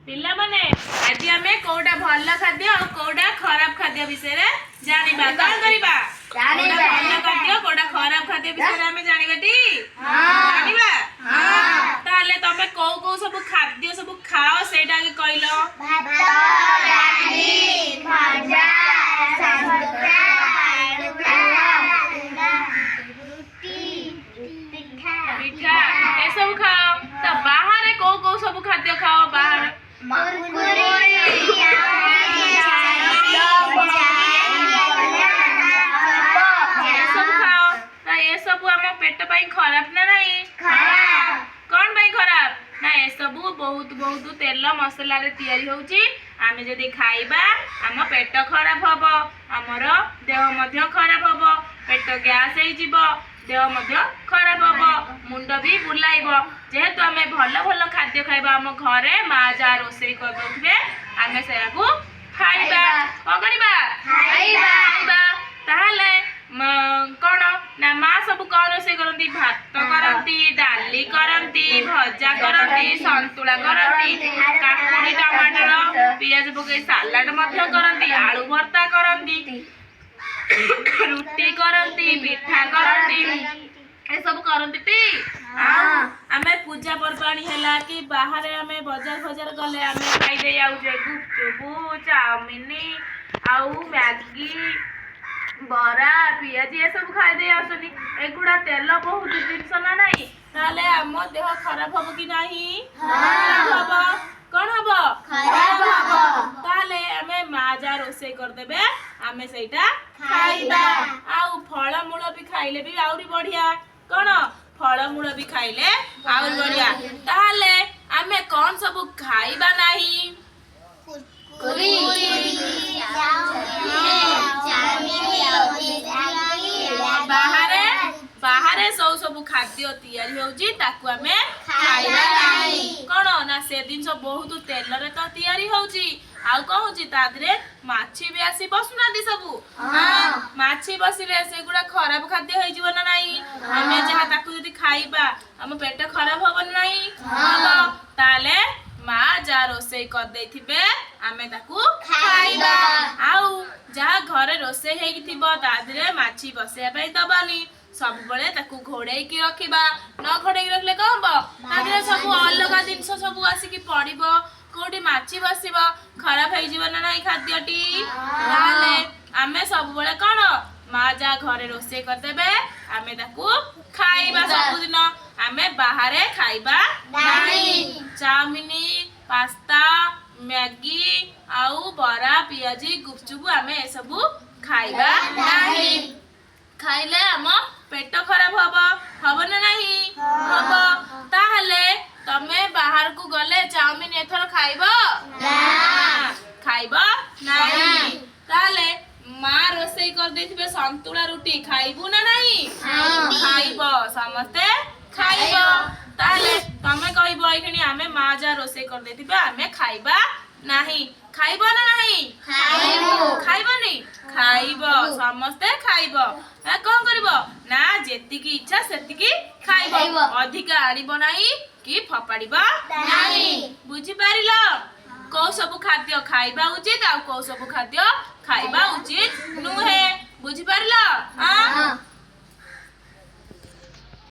पिला माने आज आमे कोडा भल खाद्य और कोडा खराब खाद्य विषय रे जानिबा कोन करिबा जानिबा भल खाद्य कोडा खराब खाद्य विषय रे आमे जानिबाटी हां जानिबा हां ताले तमे को को सब खाद्य सब खाओ सेटा के कइलो भात डाली भाजा सन्तुला पिठा ए सब खाओ तो बाहर को सब खाद्य खाओ बाहर सब खाओ तो ये सब आम पेट पाई खराब ना नहीं कौन पाई खराब ना ये सब बहुत बहुत तेल मसला रे तैयारी होउची आमे जदी खाइबा आम पेट खराब हबो हमर देह मध्य खराब हबो पेट गैस हे जिवो देह मध्य खराब हबो मुंड भी बुलाइबो जेहेतु आमे भल भल खाद्य खाइबा आम घरे माँ जा रोसई कर दोथबे आमे सेराकू खाइबा को करिबा खाइबा ताहले कोन ना माँ सब कोन रोसई करंती भात करंती डाली करंती भजा करंती सन्तुला करंती काकुड़ी टमाटर पियाज पके सलाड मध्य करंती आलू भर्ता करंती रुटी करंती पिठा करंती ए सब करंती टी आमे पूजा पर्वाणी हैला कि बाहर आमे बाजार बाजार गले आमे खाई दे आउ जे गुपचुप चाउमीन आउ मैगी बरा पियाज ये सब खाई दे आसनी एगुडा तेल बहुत जिंस ना नहीं ताले आम देह खराब हबो कि नहीं खराब हबो कोन हबो खराब हबो ताले आमे माजा रोसई कर देबे आमे सेटा खाइबा आउ फल मूल भी खाइले भी आउरी बढ़िया कोन फल मूल भी खाइले आउरी बढ़िया ताले आमे कोन सब खाइबा नहीं बाहरे बाहरे सब खाद्य तैयारी होउची ताकू आमे खाइबा नाही कोन ना से दिन सब बहुत तेल रे तो तैयारी होउची आउ कहूची तादरे माछी भी आसी बसुना दी सबु हां माछी बसिले से गुडा खराब खाद्य होई जीवन नाही आमे जहा ताकू यदि खाइबा हम पेट खराब होबन नाही हबो ताले माँ जा रोसई कर देथिबे आमे ताकू खाइबा आउ जहा घरे रोसई हेकी थिबो तादरे माछी बसे पई दबानी सब बळे ताकू घोड़े की रखिबा न घोड़े की रखले कहबो तादरे सब अलगा जिंस सब आसी की पड़िबो कोडी माछी बसिबो खराब हे जीवन नाही खाद्यटी ताले आमे सब बळे कोन माँ जा घरे रोसई कर देबे आमे ताकू खाइबा सब दिन आमे बाहरे खाइबा नाही चाउमीन पास्ता मैगी आउ बरा पियाजी गुपचुप आमे ए सब खाइबा नाही खाइले आम पेट खराब हबो ना नहीं हबो ताहले तमे बाहर को गले चाउमीन एथर खाइबो ना खाइबो नाही ताहले माँ रोसई कर देथिबे सन्तुला रुटी खाइबू ना नहीं खाइबो समस्ते खाइबो ताले तमे कहइबो एखनी आमे माँ जा रोसई कर देथिबे आमे खाइबा नाही खाइबो ना नहीं खाइबो नहीं खाइबो समस्ते खाइबो ए कोन करबो ना जेति की इच्छा सेति की खाइबो अधिक आनिबो नाही कि फपाडिबो नाही बुझी पारिलो को सब खाद्य खाइबा उचित आ को सब खाद्य खाइबा उचित नुहे बुझी पारिलो हां